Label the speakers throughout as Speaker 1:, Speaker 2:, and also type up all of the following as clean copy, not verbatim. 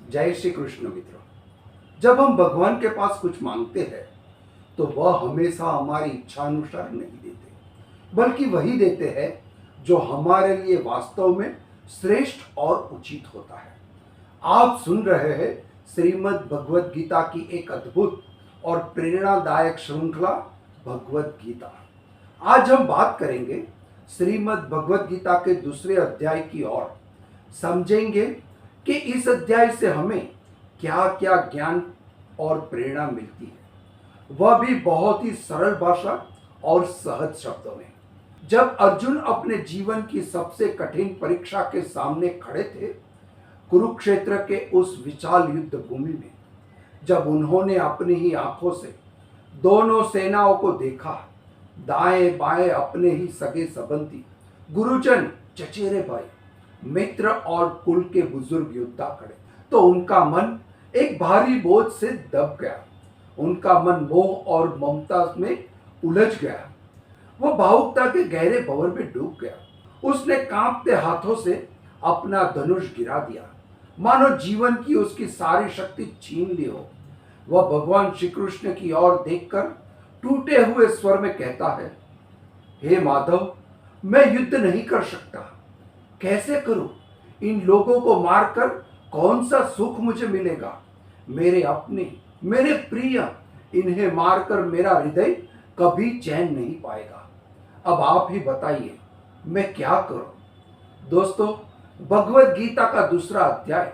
Speaker 1: जय श्री कृष्ण मित्रों। जब हम भगवान के पास कुछ मांगते हैं तो वह हमेशा हमारी इच्छा अनुसार नहीं देते, बल्कि वही देते हैं जो हमारे लिए वास्तव में श्रेष्ठ और उचित होता है। आप सुन रहे हैं श्रीमद् भगवद गीता की एक अद्भुत और प्रेरणादायक श्रृंखला भगवद गीता। आज हम बात करेंगे श्रीमद् भगवद गीता के दूसरे अध्याय की ओर। समझेंगे कि इस अध्याय से हमें क्या क्या ज्ञान और प्रेरणा मिलती है, वह भी बहुत ही सरल भाषा और सहज शब्दों में। जब अर्जुन अपने जीवन की सबसे कठिन परीक्षा के सामने खड़े थे, कुरुक्षेत्र के उस विशाल युद्ध भूमि में, जब उन्होंने अपनी ही आंखों से दोनों सेनाओं को देखा, दाएं बाएं अपने ही सगे संबंधी, गुरुजन, चचेरे भाई, मित्र और कुल के बुजुर्ग योद्धा खड़े, तो उनका मन एक भारी बोझ से दब गया। उनका मन मोह और ममता में उलझ गया। वो भावुकता के गहरे भंवर में डूब गया। उसने कांपते हाथों से अपना धनुष गिरा दिया, मानो जीवन की उसकी सारी शक्ति छीन ली हो। वह भगवान श्री कृष्ण की ओर देखकर टूटे हुए स्वर में कहता है, हे माधव, मैं युद्ध नहीं कर सकता। कैसे करूं? इन लोगों को मारकर कौन सा सुख मुझे मिलेगा? मेरे अपने, मेरे प्रिय, इन्हें मारकर मेरा हृदय कभी चैन नहीं पाएगा। अब आप ही बताइए, मैं क्या करूं? दोस्तों, भगवद गीता का दूसरा अध्याय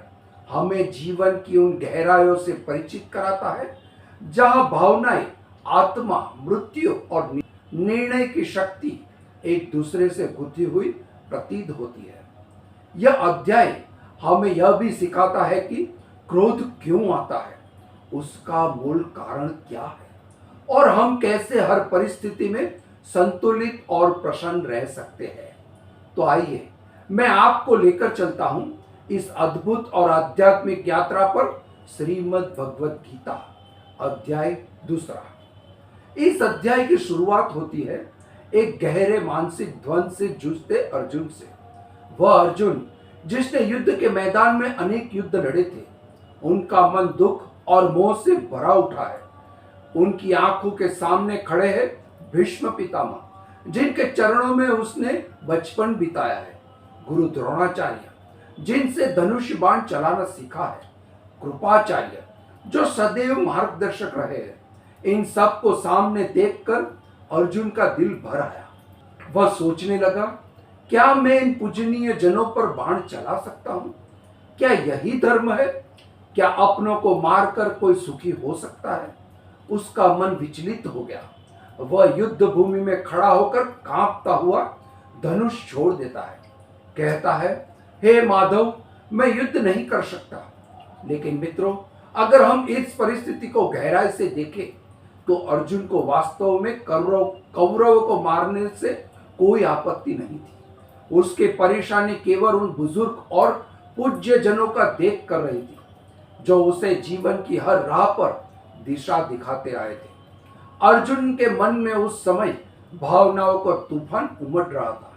Speaker 1: हमें जीवन की उन गहराइयों से परिचित कराता है जहां भावनाएं, आत्मा, मृत्यु और निर्णय की शक्ति एक दूसरे से गुथी हुई प्रतीत होती है। यह अध्याय हमें यह भी सिखाता है कि क्रोध क्यों आता है, उसका मूल कारण क्या है, और हम कैसे हर परिस्थिति में संतुलित और प्रसन्न रह सकते हैं। तो आइए मैं आपको लेकर चलता हूं इस अद्भुत और आध्यात्मिक यात्रा पर। श्रीमद् भगवद गीता अध्याय दूसरा। इस अध्याय की शुरुआत होती है एक गहरे मानसिक द्वंद से जूझते अर्जुन से। वह अर्जुन जिसने युद्ध के मैदान में अनेक युद्ध लड़े थे, उनका मन दुख और मोह से भरा उठा है। उनकी आंखों के सामने खड़े हैं भीष्म पितामह, जिनके चरणों में उसने बचपन बिताया है, गुरु द्रोणाचार्य, जिनसे धनुष बाण चलाना सीखा है, कृपाचार्य, जो सदैव मार्गदर्शक रहे हैं। इन सब को सामने देखकर अर्जुन का दिल भर आया। वह सोचने लगा, क्या मैं इन पूजनीय जनों पर बाण चला सकता हूं? क्या यही धर्म है? क्या अपनों को मारकर कोई सुखी हो सकता है? उसका मन विचलित हो गया। वह युद्ध भूमि में खड़ा होकर कांपता हुआ धनुष छोड़ देता है। कहता है, हे माधव, मैं युद्ध नहीं कर सकता। लेकिन मित्रों, अगर हम इस परिस्थिति को गहराई से देखें तो अर्जुन को वास्तव में कौरवों को मारने से कोई आपत्ति नहीं थी। उसकी परेशानी केवल उन बुजुर्ग और पूज्य जनों का देख कर रही थी, जो उसे जीवन की हर राह पर दिशा दिखाते आए थे। अर्जुन के मन में उस समय भावनाओं का तूफान उमड़ रहा था।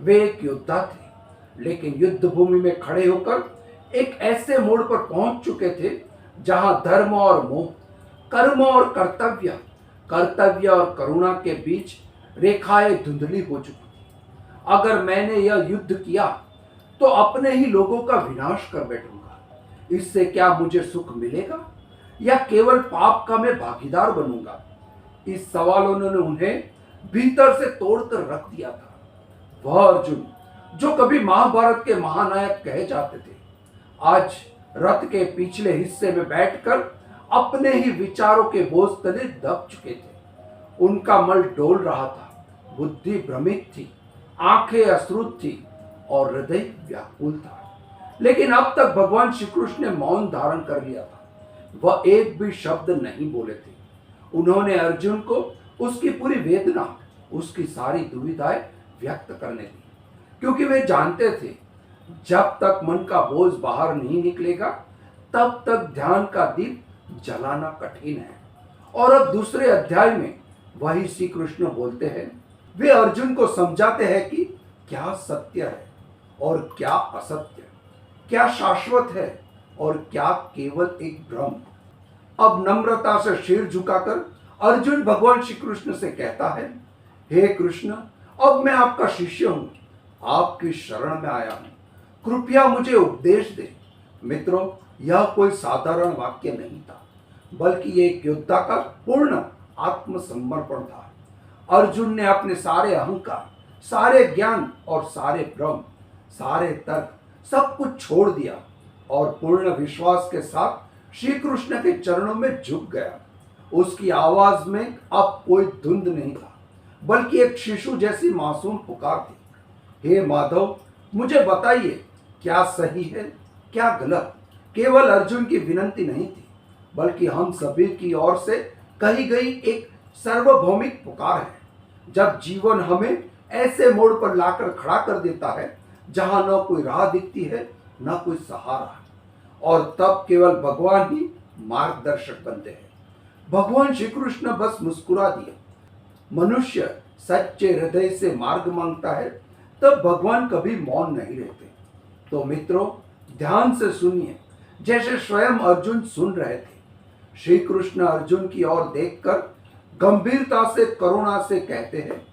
Speaker 1: वे एक योद्धा थे, लेकिन युद्ध भूमि में खड़े होकर एक ऐसे मोड़ पर पहुंच चुके थे जहां धर्म और मोह, कर्म और कर्तव्य, कर्तव्य और करुणा के बीच रेखाएं धुंधली हो चुकी थी। अगर मैंने यह युद्ध किया तो अपने ही लोगों का विनाश कर बैठूंगा। इससे क्या मुझे सुख मिलेगा, या केवल पाप का मैं भागीदार बनूंगा? इस सवालों ने उन्हें भीतर से तोड़कर रख दिया था। वह अर्जुन जो कभी महाभारत के महानायक कहे जाते थे, आज रथ के पिछले हिस्से में बैठकर अपने ही विचारों के बोझ तले दब चुके थे। उनका मन डोल रहा था, बुद्धि भ्रमित थी, आंखें अश्रुत थी और हृदय व्याकुल था। लेकिन अब तक भगवान श्री कृष्ण ने मौन धारण कर लिया था। वह एक भी शब्द नहीं बोले थे। उन्होंने अर्जुन को उसकी पूरी वेदना, उसकी सारी दुविधाएं व्यक्त करने दी, क्योंकि वे जानते थे जब तक मन का बोझ बाहर नहीं निकलेगा तब तक ध्यान का दीप जलाना कठिन है। और अब दूसरे अध्याय में वही श्री कृष्ण बोलते हैं। वे अर्जुन को समझाते हैं कि क्या सत्य है और क्या असत्य, क्या शाश्वत है और क्या केवल एक भ्रम। अब नम्रता से सिर झुकाकर अर्जुन भगवान श्री कृष्ण से कहता है, हे कृष्ण, अब मैं आपका शिष्य हूं, आपकी शरण में आया हूं, कृपया मुझे उपदेश दे। मित्रों, यह कोई साधारण वाक्य नहीं था, बल्कि एक योद्धा का पूर्ण आत्मसमर्पण था। अर्जुन ने अपने सारे अहंकार, सारे ज्ञान और सारे भ्रम, सारे तर्क, सब कुछ छोड़ दिया और पूर्ण विश्वास के साथ श्री कृष्ण के चरणों में झुक गया। उसकी आवाज में अब कोई धुंध नहीं था, बल्कि एक शिशु जैसी मासूम पुकार थी। हे माधव, मुझे बताइए, क्या सही है, क्या गलत। केवल अर्जुन की विनती नहीं थी, बल्कि हम सभी की ओर से कही गई एक सार्वभौमिक पुकार है। जब जीवन हमें ऐसे मोड़ पर लाकर खड़ा कर देता है जहां न कोई राह दिखती है, न कोई सहारा, और तब केवल भगवान ही मार्गदर्शक बनते हैं। भगवान श्री कृष्ण बस मुस्कुरा दिया। मनुष्य सच्चे हृदय से मार्ग मांगता है, तब भगवान कभी मौन नहीं रहते। तो मित्रों, ध्यान से सुनिए, जैसे स्वयं अर्जुन सुन रहे थे। श्री कृष्ण अर्जुन की ओर देखकर गंभीरता से, करुणा से कहते हैं,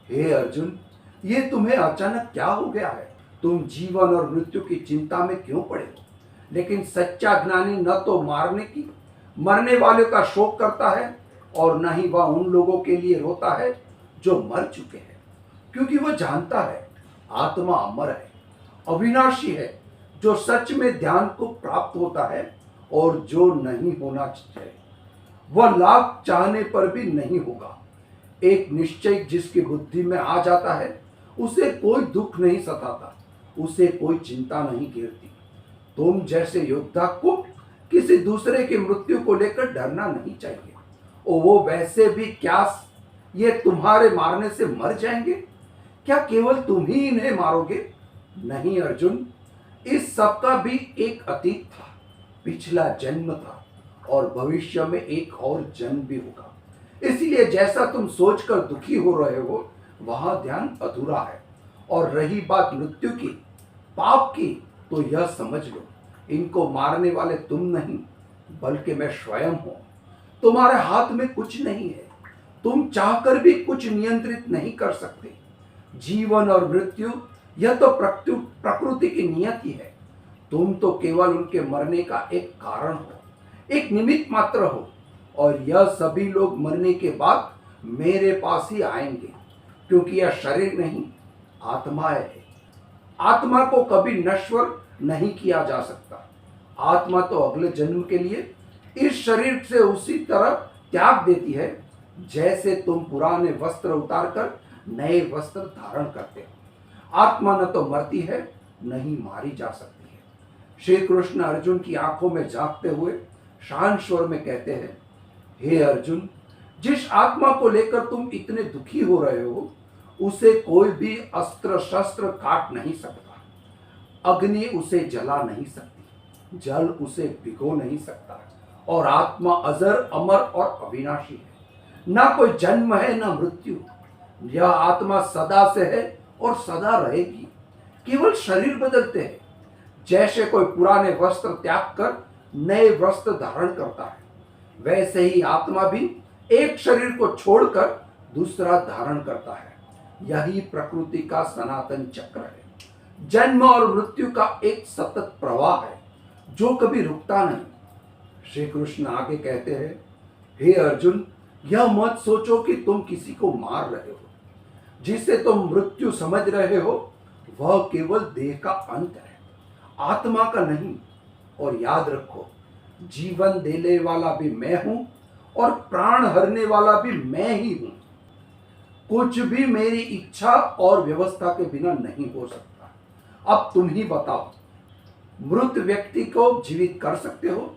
Speaker 1: हे अर्जुन, ये तुम्हें अचानक क्या हो गया है? तुम जीवन और मृत्यु की चिंता में क्यों पड़े हो? लेकिन सच्चा ज्ञानी न तो मरने वाले का शोक करता है, और न ही वह उन लोगों के लिए रोता है जो मर चुके हैं, क्योंकि वह जानता है आत्मा अमर है, अविनाशी है, जो सच में ध्यान को प्राप्त होता है, और जो नहीं होना चाहिए वह लाख चाहने पर भी नहीं होगा। एक निश्चय जिसकी बुद्धि में आ जाता है, उसे कोई दुख नहीं सताता, उसे कोई चिंता नहीं घेरती। तुम जैसे योद्धा को किसी दूसरे की मृत्यु को लेकर डरना नहीं चाहिए। और वो वैसे भी क्या ये तुम्हारे मारने से मर जाएंगे? क्या केवल तुम ही इन्हें मारोगे? नहीं अर्जुन, इस सब का भी एक अतीत था, पिछला जन्म था, और भविष्य में एक और जन्म भी होगा। इसलिए जैसा तुम सोचकर दुखी हो रहे हो, वहां ध्यान अधूरा है। और रही बात मृत्यु की, पाप की, तो यह समझ लो, इनको मारने वाले तुम नहीं, बल्कि मैं स्वयं हूं। तुम्हारे हाथ में कुछ नहीं है, तुम चाहकर भी कुछ नियंत्रित नहीं कर सकते। जीवन और मृत्यु, यह तो प्रकृति की नियति है। तुम तो केवल उनके मरने का एक कारण हो, एक निमित्त मात्र हो। और यह सभी लोग मरने के बाद मेरे पास ही आएंगे, क्योंकि यह शरीर नहीं, आत्मा है। आत्मा को कभी नश्वर नहीं किया जा सकता। आत्मा तो अगले जन्म के लिए इस शरीर से उसी तरह त्याग देती है, जैसे तुम पुराने वस्त्र उतारकर नए वस्त्र धारण करते हो। आत्मा न तो मरती है, न ही मारी जा सकती है। श्री कृष्ण अर्जुन की आंखों में झांकते हुए शांत स्वर में कहते हैं, हे अर्जुन, जिस आत्मा को लेकर तुम इतने दुखी हो रहे हो, उसे कोई भी अस्त्र शस्त्र काट नहीं सकता। अग्नि उसे जला नहीं सकती, जल उसे भिगो नहीं सकता, और आत्मा अजर, अमर और अविनाशी है। ना कोई जन्म है, ना मृत्यु। यह आत्मा सदा से है और सदा रहेगी। केवल शरीर बदलते हैं। जैसे कोई पुराने वस्त्र त्याग कर नए वस्त्र धारण करता है, वैसे ही आत्मा भी एक शरीर को छोड़कर दूसरा धारण करता है। यही प्रकृति का सनातन चक्र है। जन्म और मृत्यु का एक सतत प्रवाह है, जो कभी रुकता नहीं। श्री कृष्ण आगे कहते हैं, हे अर्जुन, यह मत सोचो कि तुम किसी को मार रहे हो। जिसे तुम मृत्यु समझ रहे हो, वह केवल देह का अंत है, आत्मा का नहीं। और याद रखो, जीवन देने वाला भी मैं हूं, और प्राण हरने वाला भी मैं ही हूं। कुछ भी मेरी इच्छा और व्यवस्था के बिना नहीं हो सकता। अब तुम ही बताओ, मृत व्यक्ति को जीवित कर सकते हो?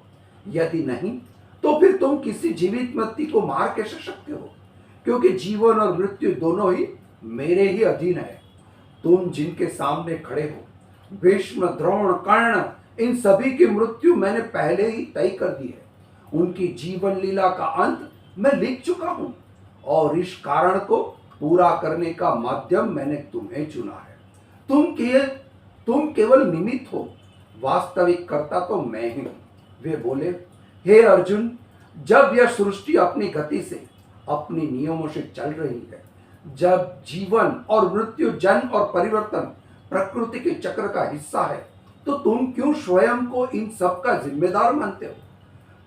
Speaker 1: यदि नहीं, तो फिर तुम किसी जीवित व्यक्ति को मार कैसे सकते हो? क्योंकि जीवन और मृत्यु दोनों ही मेरे ही अधीन है। तुम जिनके सामने खड़े हो, भीष्म, द्रोण, कर्ण, इन सभी की मृत्यु मैंने पहले ही तय कर दी है। उनकी जीवन लीला का अंत मैं लिख चुका हूं, और इस कारण को पूरा करने का माध्यम मैंने तुम्हें चुना है। तुम केवल निमित्त हो, वास्तविक कर्ता तो मैं ही हूं। वे बोले, हे अर्जुन, जब यह सृष्टि अपनी गति से अपनी नियमों से चल रही है, जब जीवन और मृत्यु, जन्म और परिवर्तन प्रकृति के चक्र का हिस्सा है, तो तुम क्यों स्वयं को इन सब का जिम्मेदार मानते हो?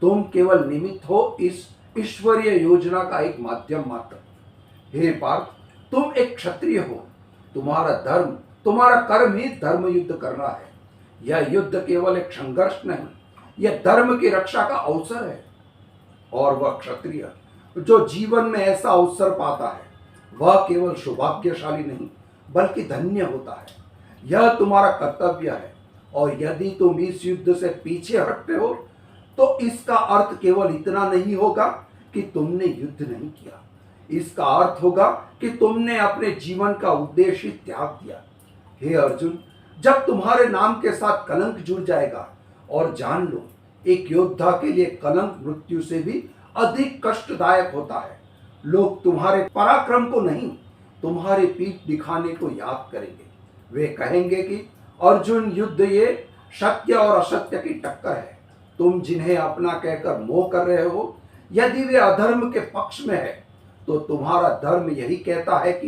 Speaker 1: तुम केवल निमित्त हो, इस ईश्वरीय योजना का एक माध्यम मात्र। हे पार्थ, तुम एक क्षत्रिय हो। तुम्हारा धर्म, तुम्हारा कर्म ही धर्म युद्ध करना है। यह युद्ध केवल एक संघर्ष नहीं, यह धर्म की रक्षा का अवसर है। और वह क्षत्रिय जो जीवन में ऐसा अवसर पाता है, वह केवल सौभाग्यशाली नहीं बल्कि धन्य होता है। यह तुम्हारा कर्तव्य है। और यदि तुम इस युद्ध से पीछे हटते हो, तो इसका अर्थ केवल इतना नहीं होगा कि तुमने युद्ध नहीं किया। इसका अर्थ होगा कि तुमने अपने जीवन का उद्देश्य त्याग दिया। हे अर्जुन, जब तुम्हारे नाम के साथ कलंक जुड़ जाएगा, और जान लो, एक योद्धा के लिए कलंक मृत्यु से भी अधिक कष्टदायक होता है। लोग तुम्हारे पराक्रम को नहीं, तुम्हारे पीठ दिखाने को याद करेंगे। वे कहेंगे कि अर्जुन, युद्ध ये सत्य और असत्य की टक्कर है। तुम जिन्हें अपना कहकर मोह कर रहे हो, यदि वे अधर्म के पक्ष में है, तो तुम्हारा धर्म यही कहता है कि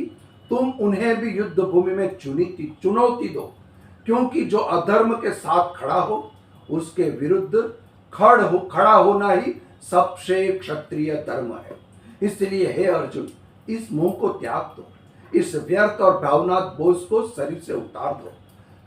Speaker 1: तुम उन्हें भी युद्ध भूमि में चुनौती दो, क्योंकि जो अधर्म के साथ खड़ा हो, उसके विरुद्ध खड़ा होना ही सबसे क्षत्रिय धर्म है। इसलिए हे अर्जुन, इस मोह को त्याग दो, इस व्यर्थ और भावनात्मक बोझ को शरीर से उतार दो,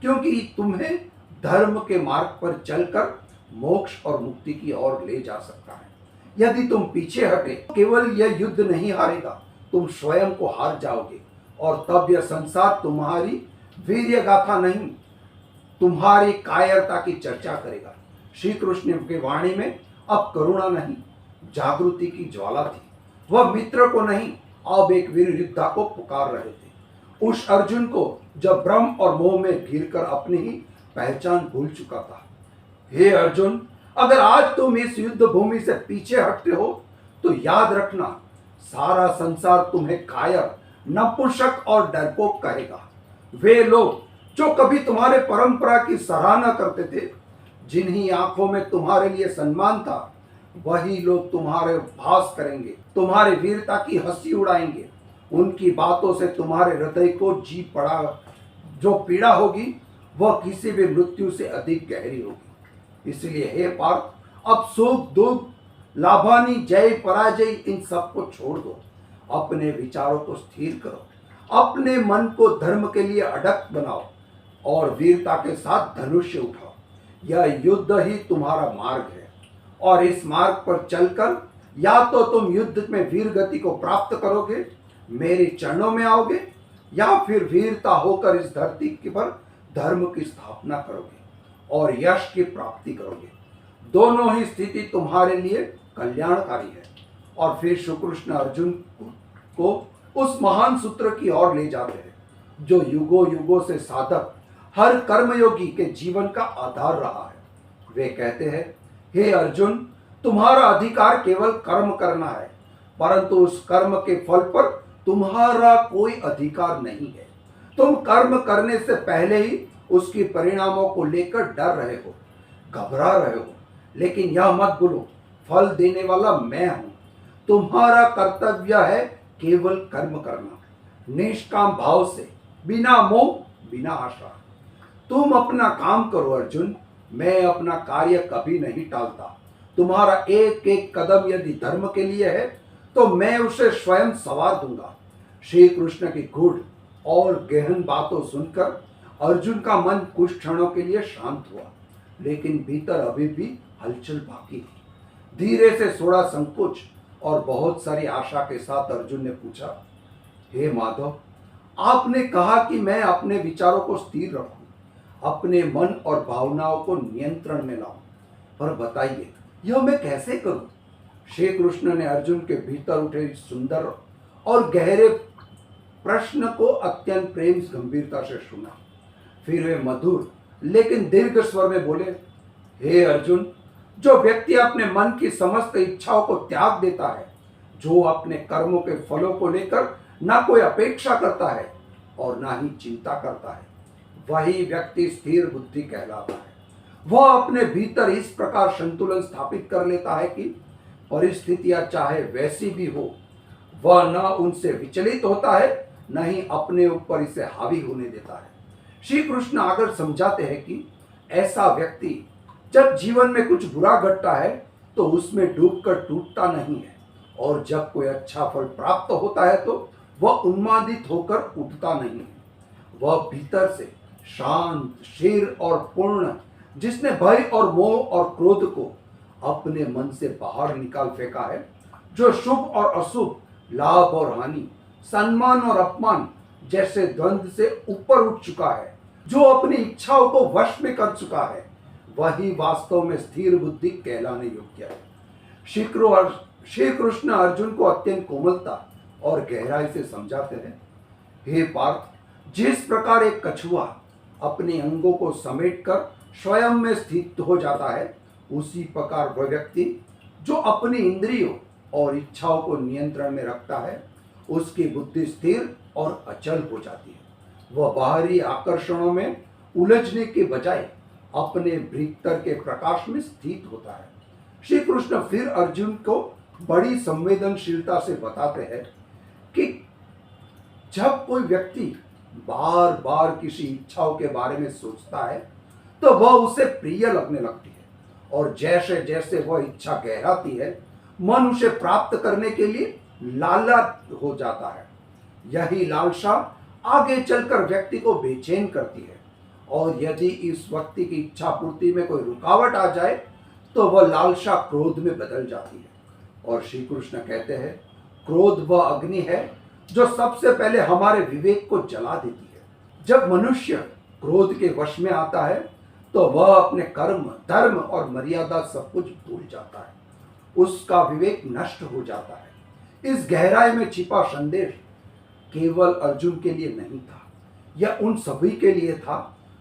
Speaker 1: क्योंकि तुम्हें धर्म के मार्ग पर चलकर मोक्ष और मुक्ति की ओर ले जा सकता है। यदि तुम पीछे हटे, केवल यह युद्ध नहीं हारेगा, तुम स्वयं को हार जाओगे। और तब यह संसार तुम्हारी वीर्य गाथा नहीं, तुम्हारी कायरता की चर्चा करेगा। श्री कृष्ण की वाणी में अब करुणा नहीं, जागृति की ज्वाला थी। वह मित्र को नहीं, अब एक वीर योद्धा को पुकार रहे थे। उस अर्जुन को जब भ्रम और मोह में घिरकर अपनी ही पहचान भूल चुका था। हे अर्जुन, अगर आज तुम इस युद्ध भूमि से पीछे हटते हो, तो याद रखना, सारा संसार तुम्हें कायर, नपुंसक और डरपोक कहेगा। वे लोग जो कभी तुम्हारे परंपरा की सराहना करते थे, जिन्हीं आंखों में तुम्हारे लिए सम्मान था, वही लोग तुम्हारे उपहास करेंगे, तुम्हारी वीरता की हंसी उड़ाएंगे। उनकी बातों से तुम्हारे हृदय को जो पीड़ा होगी, वह किसी भी मृत्यु से अधिक गहरी होगी। इसलिए हे पार्थ, अब सुख दुख, लाभानी जय पराजय, इन सब को छोड़ दो। अपने विचारों को स्थिर करो, अपने मन को धर्म के लिए अडग बनाओ और वीरता के साथ धनुष्य उठाओ। यह युद्ध ही तुम्हारा मार्ग है, और इस मार्ग पर चलकर या तो तुम युद्ध में वीर गति को प्राप्त करोगे, मेरे चरणों में आओगे, या फिर वीरता होकर इस धरती पर धर्म की स्थापना करोगे और यश की प्राप्ति करोगे। दोनों ही स्थिति तुम्हारे लिए कल्याणकारी है। और फिर श्री कृष्ण अर्जुन को उस महान सूत्र की ओर ले जाते हैं, जो युगों युगों से साधक हर कर्मयोगी के जीवन का आधार रहा है। वे कहते हैं, हे अर्जुन, तुम्हारा अधिकार केवल कर्म करना है, परंतु उस कर्म के फल पर तुम्हारा कोई अधिकार नहीं है। तुम कर्म करने से पहले ही उसके परिणामों को लेकर डर रहे हो, घबरा रहे हो, लेकिन यह मत भूलो, फल देने वाला मैं हूं। तुम्हारा कर्तव्य है केवल कर्म करना, निष्काम भाव से, बिना मोह, बिना आशा। तुम अपना काम करो अर्जुन, मैं अपना कार्य कभी नहीं टालता। तुम्हारा एक एक कदम यदि धर्म के लिए है, तो मैं उसे स्वयं सवार दूंगा। श्री कृष्ण की गूढ़ और गहन बातों सुनकर अर्जुन का मन कुछ क्षणों के लिए शांत हुआ, लेकिन भीतर अभी भी हलचल बाकी थी। धीरे से थोड़ा संकोच और बहुत सारी आशा के साथ अर्जुन ने पूछा, हे माधव, आपने कहा कि मैं अपने विचारों को स्थिर रखूं, अपने मन और भावनाओं को नियंत्रण में लाऊं, पर बताइए यह मैं कैसे करूं? श्री कृष्ण ने अर्जुन के भीतर उठे सुंदर और गहरे प्रश्न को अत्यंत प्रेम गंभीरता से सुना। फिर वे मधुर लेकिन दीर्घ स्वर में बोले, हे अर्जुन, जो व्यक्ति अपने मन की समस्त इच्छाओं को त्याग देता है, जो अपने कर्मों के फलों को लेकर ना कोई अपेक्षा करता है और ना ही चिंता करता है, वही व्यक्ति स्थिर बुद्धि कहलाता है। वह अपने भीतर इस प्रकार संतुलन स्थापित कर लेता है कि परिस्थितियां चाहे वैसी भी हो, वह न उनसे विचलित होता है, न ही अपने ऊपर इसे हावी होने देता है। श्री कृष्ण आकर समझाते हैं कि ऐसा व्यक्ति जब जीवन में कुछ बुरा घटता है तो उसमें डूबकर टूटता नहीं है, और जब कोई अच्छा फल प्राप्त होता है तो वह उन्मादित होकर उठता नहीं है। वह भीतर से शांत, स्थिर और पूर्ण, जिसने भय और मोह और क्रोध को अपने मन से बाहर निकाल फेंका है, जो शुभ और अशुभ, लाभ और हानि, सम्मान और अपमान जैसे द्वंद्व से ऊपर उठ चुका है, जो अपनी इच्छाओं को वश में कर चुका है, वही वास्तव में स्थिर बुद्धि कहलाने योग्य है। श्री कृष्ण अर्जुन को अत्यंत कोमलता और गहराई से समझाते हैं, हे पार्थ, जिस प्रकार एक कछुआ अपने अंगों को समेटकर स्वयं में स्थित हो जाता है, उसी प्रकार वह व्यक्ति जो अपनी इंद्रियों और इच्छाओं को नियंत्रण में रखता है, उसकी बुद्धि स्थिर और अचल हो जाती है। वह बाहरी आकर्षणों में उलझने के बजाय अपने भीतर के प्रकाश में स्थित होता है। श्री कृष्ण फिर अर्जुन को बड़ी संवेदनशीलता से बताते हैं कि जब कोई व्यक्ति बार बार किसी इच्छाओं के बारे में सोचता है तो वह उसे प्रिय लगने लगती है, और जैसे जैसे वह इच्छा गहराती है, मन उसे प्राप्त करने के लिए लालच हो जाता है। यही लालसा आगे चलकर व्यक्ति को बेचैन करती है, और यदि इस व्यक्ति की इच्छा पूर्ति में कोई रुकावट आ जाए तो वह लालसा क्रोध में बदल जाती है। और श्री कृष्ण कहते हैं, क्रोध वह अग्नि है जो सबसे पहले हमारे विवेक को जला देती है। जब मनुष्य क्रोध के वश में आता है तो वह अपने कर्म, धर्म और मर्यादा सब कुछ भूल जाता है, उसका विवेक नष्ट हो जाता है। इस गहराई में छिपा संदेश केवल अर्जुन के लिए नहीं था, यह उन सभी के लिए था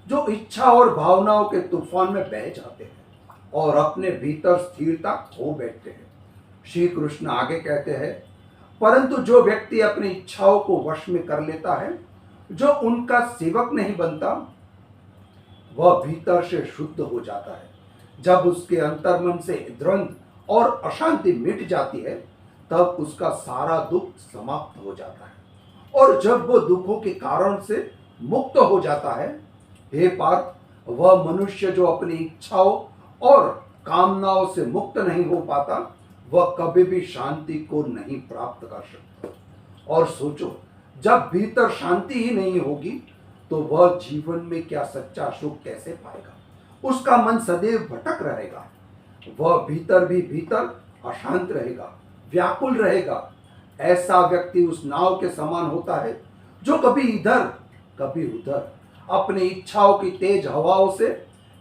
Speaker 1: जो इच्छा और भावनाओं के तूफान में बह जाते हैं और अपने भीतर स्थिरता खो बैठते हैं। श्री कृष्ण आगे कहते हैं, परंतु जो व्यक्ति अपनी इच्छाओं को वश में कर लेता है, जो उनका सेवक नहीं बनता, वह भीतर से शुद्ध हो जाता है। जब उसके अंतर्मन से द्वंद्व और अशांति मिट जाती है, तब उसका सारा दुख समाप्त हो जाता है, और जब वो दुखों के कारण से मुक्त हो जाता है, हे पार्थ, वह मनुष्य जो अपनी इच्छाओं और कामनाओं से मुक्त नहीं हो पाता, वह कभी भी शांति को नहीं प्राप्त कर सकता। और सोचो, जब भीतर शांति ही नहीं होगी तो वह जीवन में क्या सच्चा सुख कैसे पाएगा? उसका मन सदैव भटक रहेगा, वह भीतर भी भीतर अशांत रहेगा, व्याकुल रहेगा। ऐसा व्यक्ति उस नाव के समान होता है जो कभी इधर कभी उधर अपनी इच्छाओं की तेज हवाओं से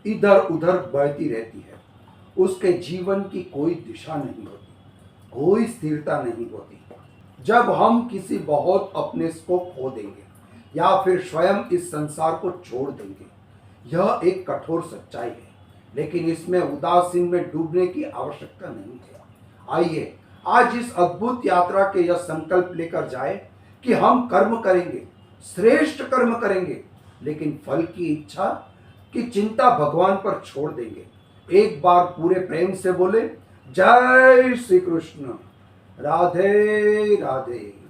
Speaker 1: इधर उधर बहती रहती है। उसके जीवन की कोई दिशा नहीं होती, कोई स्थिरता नहीं होती। जब हम किसी बहुत अपने को खो देंगे या फिर स्वयं इस संसार को छोड़ देंगे, यह एक कठोर सच्चाई है, लेकिन इसमें उदासीन में डूबने की आवश्यकता नहीं है। आइए आज इस अद्भुत यात्रा के यह संकल्प लेकर जाए कि हम कर्म करेंगे, श्रेष्ठ कर्म करेंगे, लेकिन फल की इच्छा की चिंता भगवान पर छोड़ देंगे। एक बार पूरे प्रेम से बोले, जय श्री कृष्ण, राधे राधे।